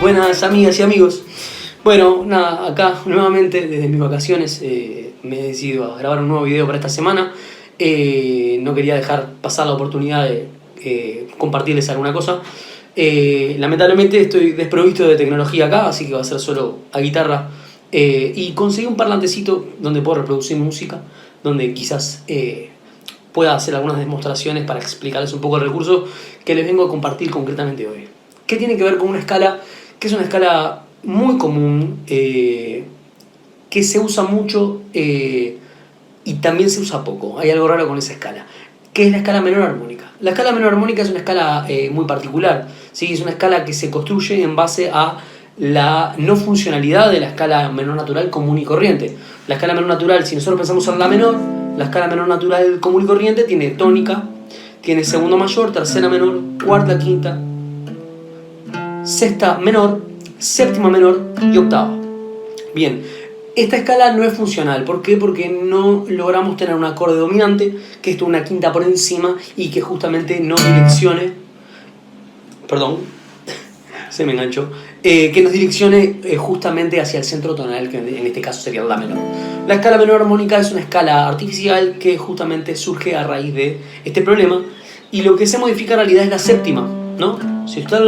Buenas amigas y amigos. Bueno, nada, acá nuevamente desde mis vacaciones me he decidido a grabar un nuevo video para esta semana. No quería dejar pasar la oportunidad de compartirles alguna cosa. Lamentablemente estoy desprovisto de tecnología acá, así que va a ser solo a guitarra. Y conseguí un parlantecito donde puedo reproducir música, donde quizás pueda hacer algunas demostraciones para explicarles un poco el recurso que les vengo a compartir concretamente hoy. ¿Qué tiene que ver con una escala? Que es una escala muy común, que se usa mucho y también se usa poco. Hay algo raro con esa escala, que es la escala menor armónica. La escala menor armónica es una escala muy particular, ¿sí? Es una escala que se construye en base a la no funcionalidad de la escala menor natural común y corriente. La escala menor natural, si nosotros pensamos en la menor, la escala menor natural común y corriente tiene tónica, tiene segundo mayor, tercera menor, cuarta, quinta, sexta menor, séptima menor y octava. Bien, esta escala no es funcional. ¿Por qué? Porque no logramos tener un acorde dominante, que es una quinta por encima y que justamente nos direccione... Perdón, se me enganchó. Que nos direccione justamente hacia el centro tonal, que en este caso sería la menor. La escala menor armónica es una escala artificial que justamente surge a raíz de este problema, y lo que se modifica en realidad es la séptima, ¿no? Si usted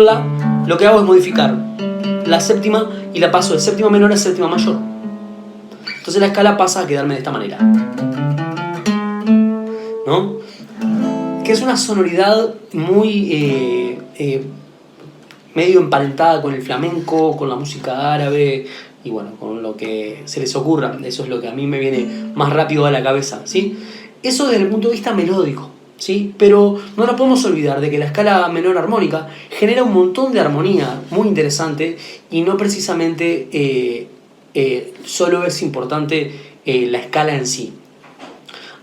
lo que hago es modificar la séptima y la paso de séptima menor a séptima mayor. Entonces la escala pasa a quedarme de esta manera, ¿no? Que es una sonoridad muy medio emparentada con el flamenco, con la música árabe y bueno, con lo que se les ocurra. Eso es lo que a mí me viene más rápido a la cabeza, ¿sí? Eso desde el punto de vista melódico, ¿sí? Pero no nos podemos olvidar de que la escala menor armónica genera un montón de armonía muy interesante y no precisamente solo es importante la escala en sí.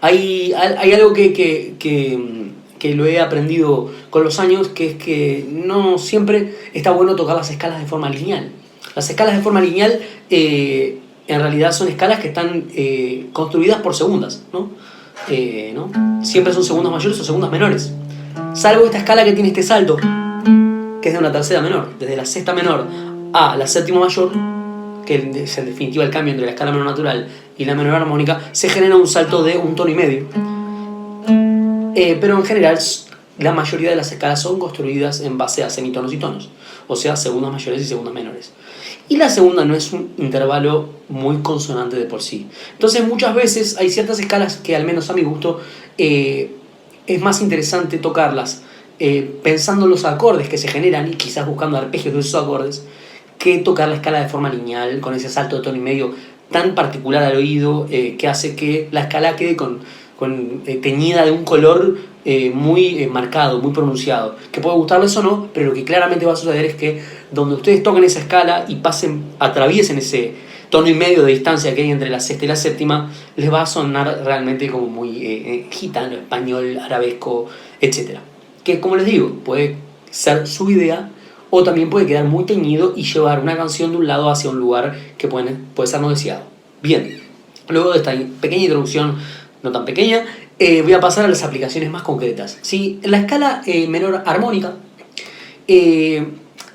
Hay algo que lo he aprendido con los años, que es que no siempre está bueno tocar las escalas de forma lineal. Las escalas de forma lineal en realidad son escalas que están construidas por segundas, ¿no? Siempre son segundas mayores o segundas menores, salvo esta escala que tiene este salto, que es de una tercera menor, desde la sexta menor a la séptima mayor, que es en definitiva el cambio entre la escala menor natural y la menor armónica. Se genera un salto de un tono y medio, pero en general la mayoría de las escalas son construidas en base a semitonos y tonos, o sea, segundas mayores y segundas menores. Y la segunda no es un intervalo muy consonante de por sí. Entonces muchas veces hay ciertas escalas que, al menos a mi gusto, es más interesante tocarlas pensando en los acordes que se generan y quizás buscando arpegios de esos acordes, que tocar la escala de forma lineal con ese salto de tono y medio tan particular al oído, que hace que la escala quede teñida de un color muy marcado, muy pronunciado, que puede gustarles o no, pero lo que claramente va a suceder es que donde ustedes toquen esa escala y atraviesen ese tono y medio de distancia que hay entre la sexta y la séptima, les va a sonar realmente como muy gitano, español, arabesco, etc. Que, como les digo, puede ser su idea, o también puede quedar muy teñido y llevar una canción de un lado hacia un lugar que puede ser no deseado. Bien, luego de esta pequeña introducción, no tan pequeña, voy a pasar a las aplicaciones más concretas, ¿sí? En la escala menor armónica,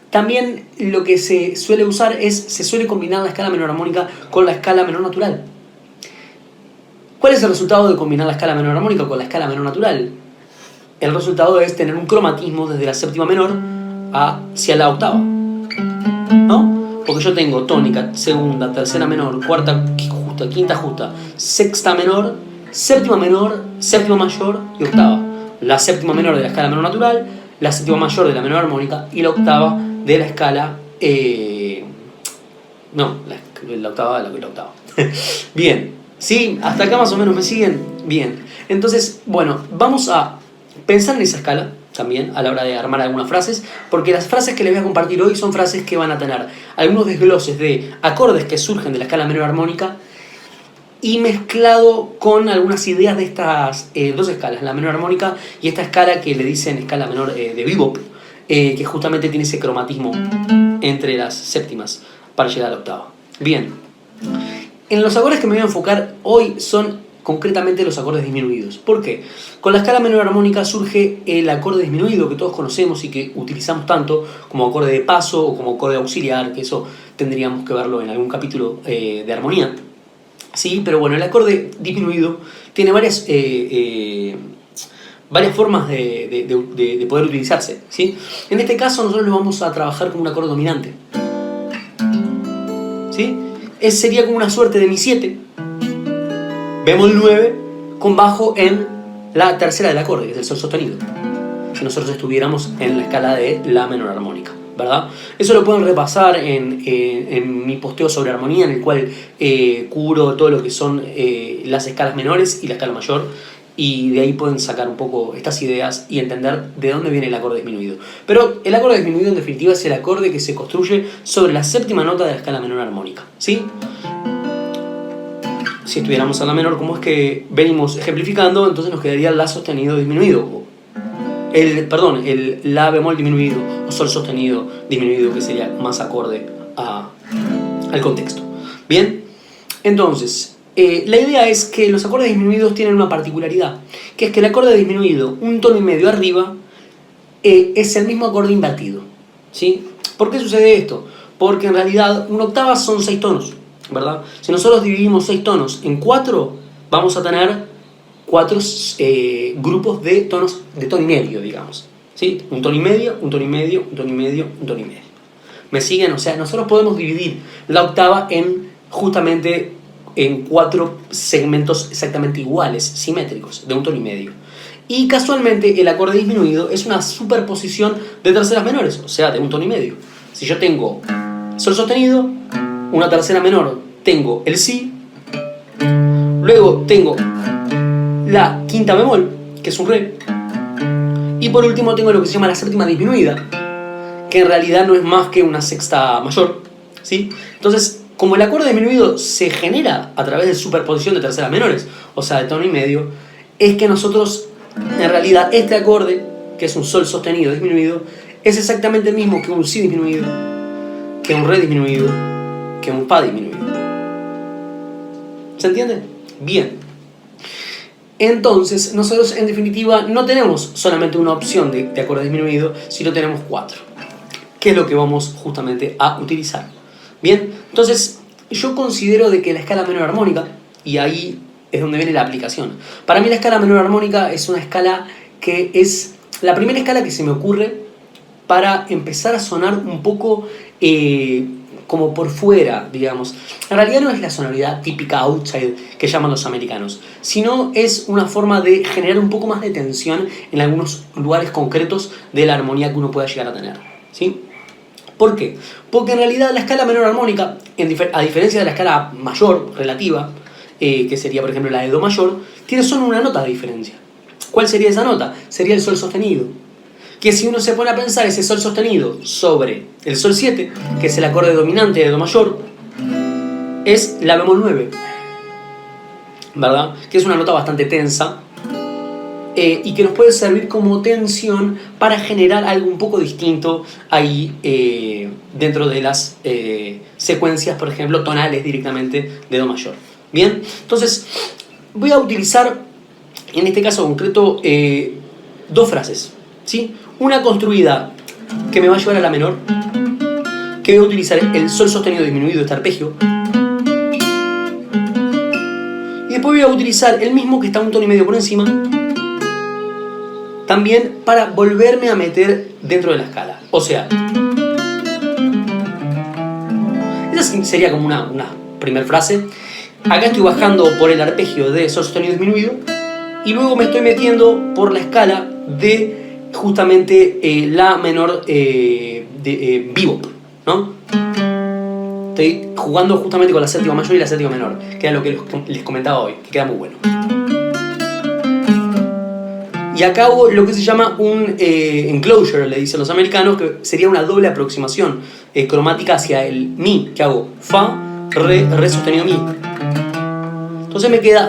también lo que se suele usar se suele combinar la escala menor armónica con la escala menor natural. ¿Cuál es el resultado de combinar la escala menor armónica con la escala menor natural? El resultado es tener un cromatismo desde la séptima menor hacia la octava, ¿no? Porque yo tengo tónica, segunda, tercera menor, cuarta justa, quinta justa, sexta menor, séptima menor, séptima mayor y octava. La séptima menor de la escala menor natural, la séptima mayor de la menor armónica y la octava de la escala... la octava. Bien, ¿sí? ¿Hasta acá más o menos me siguen? Bien. Entonces, bueno, vamos a pensar en esa escala también a la hora de armar algunas frases, porque las frases que les voy a compartir hoy son frases que van a tener algunos desgloses de acordes que surgen de la escala menor armónica y mezclado con algunas ideas de estas dos escalas, la menor armónica y esta escala que le dicen escala menor de bebop, que justamente tiene ese cromatismo entre las séptimas para llegar a la octava. Bien. En los acordes que me voy a enfocar hoy son concretamente los acordes disminuidos. ¿Por qué? Con la escala menor armónica surge el acorde disminuido que todos conocemos y que utilizamos tanto como acorde de paso o como acorde auxiliar, que eso tendríamos que verlo en algún capítulo de armonía. Sí, pero bueno, el acorde disminuido tiene varias formas de poder utilizarse, ¿sí? En este caso nosotros lo vamos a trabajar como un acorde dominante, ¿sí? Sería como una suerte de mi 7, bemol 9, con bajo en la tercera del acorde, que es el sol sostenido, si nosotros estuviéramos en la escala de la menor armónica, ¿verdad? Eso lo pueden repasar en mi posteo sobre armonía, en el cual cubro todo lo que son las escalas menores y la escala mayor, y de ahí pueden sacar un poco estas ideas y entender de dónde viene el acorde disminuido. Pero el acorde disminuido en definitiva es el acorde que se construye sobre la séptima nota de la escala menor armónica, ¿sí? Si estuviéramos en la menor, como es que venimos ejemplificando, entonces nos quedaría el la sostenido disminuido, el la bemol disminuido o sol sostenido disminuido, que sería más acorde al contexto. Bien, entonces la idea es que los acordes disminuidos tienen una particularidad, que es que el acorde disminuido un tono y medio arriba es el mismo acorde invertido, ¿sí? ¿Por qué sucede esto? Porque en realidad una octava son 6 tonos, ¿verdad? Si nosotros dividimos 6 tonos en 4, vamos a tener 4 grupos de tonos de tono y medio, digamos, ¿sí? Un tono y medio, un tono y medio, un tono y medio, un tono y medio. ¿Me siguen? O sea, nosotros podemos dividir la octava justamente en 4 segmentos exactamente iguales, simétricos, de un tono y medio. Y casualmente el acorde disminuido es una superposición de terceras menores, o sea, de un tono y medio. Si yo tengo sol sostenido, una tercera menor, tengo el si, luego tengo la quinta bemol, que es un re, y por último tengo lo que se llama la séptima disminuida, que en realidad no es más que una sexta mayor, ¿sí? Entonces, como el acorde disminuido se genera a través de superposición de terceras menores, o sea, de tono y medio, es que nosotros, en realidad, este acorde, que es un sol sostenido disminuido, es exactamente el mismo que un si disminuido, que un re disminuido, que un fa disminuido. ¿Se entiende? Bien. Entonces, nosotros en definitiva no tenemos solamente una opción de acorde disminuido, sino tenemos 4, que es lo que vamos justamente a utilizar. Bien, entonces yo considero de que la escala menor armónica, y ahí es donde viene la aplicación. Para mí la escala menor armónica es una escala que es la primera escala que se me ocurre para empezar a sonar un poco como por fuera, digamos. En realidad no es la sonoridad típica outside que llaman los americanos, sino es una forma de generar un poco más de tensión en algunos lugares concretos de la armonía que uno pueda llegar a tener, ¿sí? ¿Por qué? Porque en realidad la escala menor armónica, a diferencia de la escala mayor relativa, que sería por ejemplo la de do mayor, tiene solo una nota de diferencia. ¿Cuál sería esa nota? Sería el sol sostenido. Que si uno se pone a pensar ese sol sostenido sobre el sol 7, que es el acorde dominante de do mayor, es la bemol 9, ¿verdad? Que es una nota bastante tensa, y que nos puede servir como tensión para generar algo un poco distinto ahí dentro de las secuencias, por ejemplo, tonales directamente de do mayor. Bien, entonces voy a utilizar en este caso concreto 2 frases, ¿sí? Una construida que me va a llevar a la menor, que voy a utilizar el sol sostenido disminuido de este arpegio, y después voy a utilizar el mismo que está un tono y medio por encima, también para volverme a meter dentro de la escala. O sea, esa sería como una primera frase. Acá estoy bajando por el arpegio de sol sostenido disminuido y luego me estoy metiendo por la escala de justamente la menor de bebop, ¿no? Estoy jugando justamente con la séptima mayor y la séptima menor, que era lo que les comentaba hoy, que queda muy bueno. Y acá hago lo que se llama un enclosure, le dicen los americanos, que sería una doble aproximación cromática hacia el mi, que hago fa, re sostenido mi. Entonces me queda...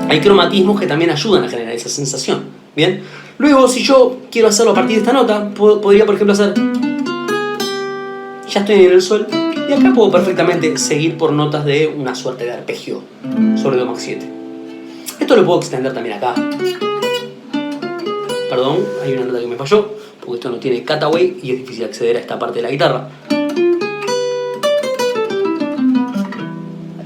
Hay cromatismos que también ayudan a generar esa sensación. Bien. Luego, si yo quiero hacerlo a partir de esta nota, podría, por ejemplo, hacer... ya estoy en el sol, y acá puedo perfectamente seguir por notas de una suerte de arpegio sobre Do Max 7. Esto lo puedo extender también acá. Perdón, hay una nota que me falló, porque esto no tiene cutaway y es difícil acceder a esta parte de la guitarra.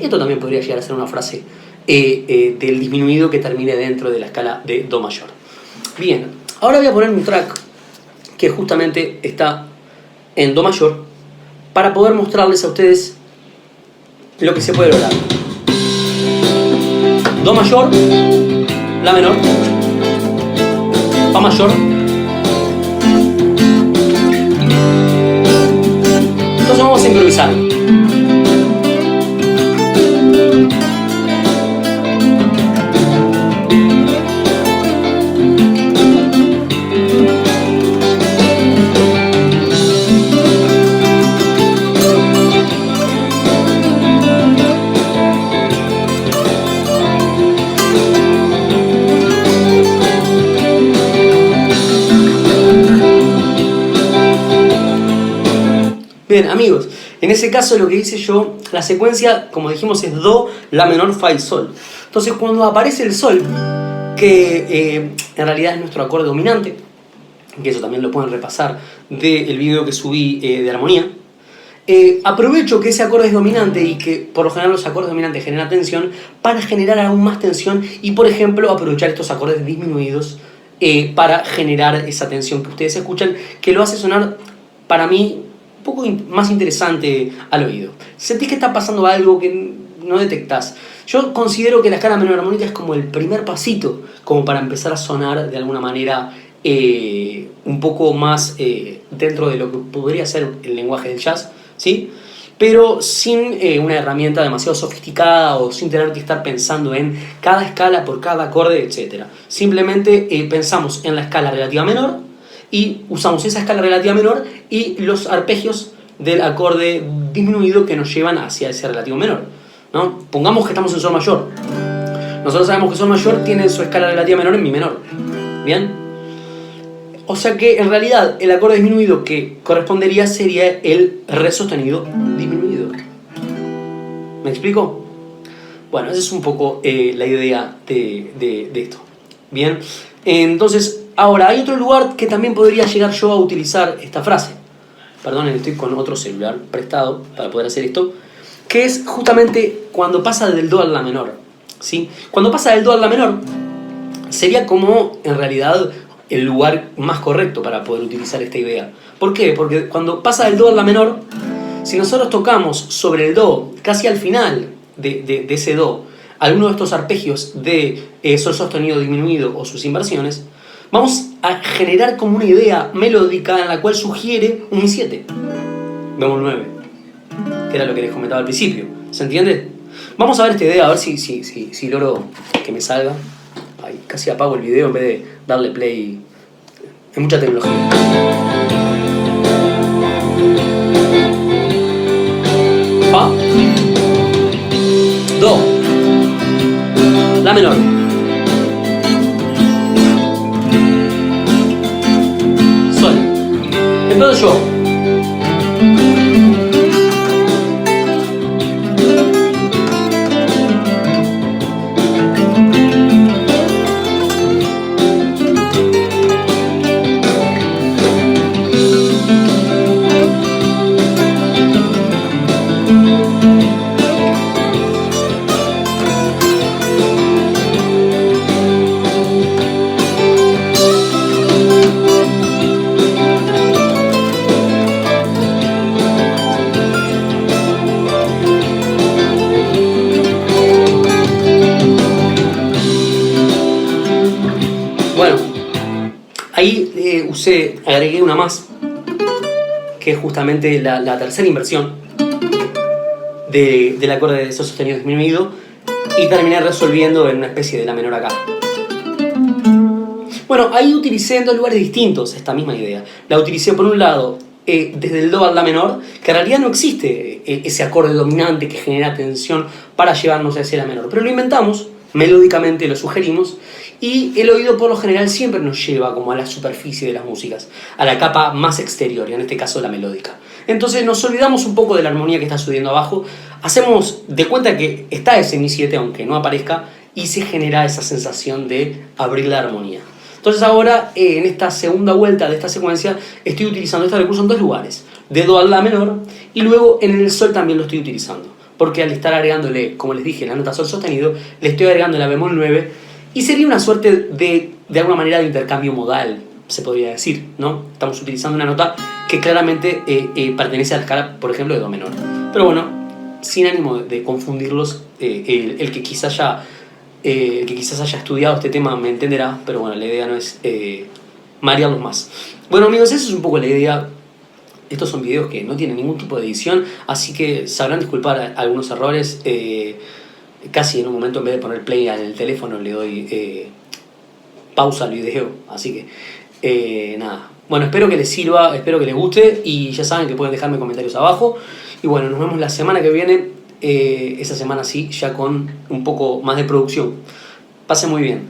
Esto también podría llegar a ser una frase del disminuido que termine dentro de la escala de Do mayor. Bien, ahora voy a poner un track que justamente está en Do mayor para poder mostrarles a ustedes lo que se puede lograr. Do mayor, La menor, Fa mayor. Entonces vamos a improvisar. Bien, amigos, en ese caso lo que hice yo, la secuencia, como dijimos, es Do, La menor, Fa y Sol. Entonces cuando aparece el Sol, que en realidad es nuestro acorde dominante, que eso también lo pueden repasar del video que subí de armonía, aprovecho que ese acorde es dominante y que por lo general los acordes dominantes generan tensión para generar aún más tensión y, por ejemplo, aprovechar estos acordes disminuidos para generar esa tensión que ustedes escuchan, que lo hace sonar, para mí, un poco más interesante al oído. Sentís que está pasando algo que no detectás. Yo considero que la escala menor armónica es como el primer pasito, como para empezar a sonar de alguna manera un poco más dentro de lo que podría ser el lenguaje del jazz, ¿sí? Pero sin una herramienta demasiado sofisticada o sin tener que estar pensando en cada escala por cada acorde, etc. Simplemente pensamos en la escala relativa menor y usamos esa escala relativa menor y los arpegios del acorde disminuido que nos llevan hacia ese relativo menor, ¿no? Pongamos que estamos en Sol mayor. Nosotros sabemos que Sol mayor tiene su escala relativa menor en Mi menor. ¿Bien? O sea que en realidad el acorde disminuido que correspondería sería el Re sostenido disminuido. ¿Me explico? Bueno, esa es un poco la idea de esto. Bien, entonces ahora hay otro lugar que también podría llegar yo a utilizar esta frase. Perdonen, estoy con otro celular prestado para poder hacer esto, que es justamente cuando pasa del Do al La menor, ¿sí? Cuando pasa del Do al La menor sería como en realidad el lugar más correcto para poder utilizar esta idea. ¿Por qué? Porque cuando pasa del Do al La menor, si nosotros tocamos sobre el Do, casi al final de ese Do, alguno de estos arpegios de Sol sostenido disminuido o sus inversiones, vamos a generar como una idea melódica en la cual sugiere un Mi7, bemol 9, que era lo que les comentaba al principio. ¿Se entiende? Vamos a ver esta idea, a ver si logro que me salga. Ay, casi apago el video en vez de darle play. Es mucha tecnología. Fa, Do, La menor, Sol. Entonces yo agregué una más, que es justamente la tercera inversión del acorde de Sol sostenido disminuido, y terminé resolviendo en una especie de La menor acá. Bueno, ahí utilicé en dos lugares distintos esta misma idea. La utilicé por un lado desde el Do al La menor, que en realidad no existe ese acorde dominante que genera tensión para llevarnos hacia La menor, pero lo inventamos, melódicamente lo sugerimos, Y el oído por lo general siempre nos lleva como a la superficie de las músicas, a la capa más exterior, y en este caso la melódica. Entonces nos olvidamos un poco de la armonía que está subiendo abajo, hacemos de cuenta que está ese Mi 7 aunque no aparezca, y se genera esa sensación de abrir la armonía. Entonces ahora, en esta segunda vuelta de esta secuencia, estoy utilizando este recurso en dos lugares. Dedo al La menor, y luego en el Sol también lo estoy utilizando. Porque al estar agregándole, como les dije, la nota Sol sostenido, le estoy agregando la bemol 9, y sería una suerte de alguna manera de intercambio modal, se podría decir, ¿no? Estamos utilizando una nota que claramente pertenece a la escala, por ejemplo, de Do menor. Pero bueno, sin ánimo de confundirlos, el que quizás haya estudiado este tema me entenderá, pero bueno, la idea no es marearlos más. Bueno amigos, esa es un poco la idea. Estos son videos que no tienen ningún tipo de edición, así que sabrán disculpar algunos errores. Casi en un momento, en vez de poner play al teléfono, le doy pausa al video, así que nada. Bueno, espero que les sirva, espero que les guste, y ya saben que pueden dejarme comentarios abajo. Y bueno, nos vemos la semana que viene, esa semana sí, ya con un poco más de producción. Pasen muy bien.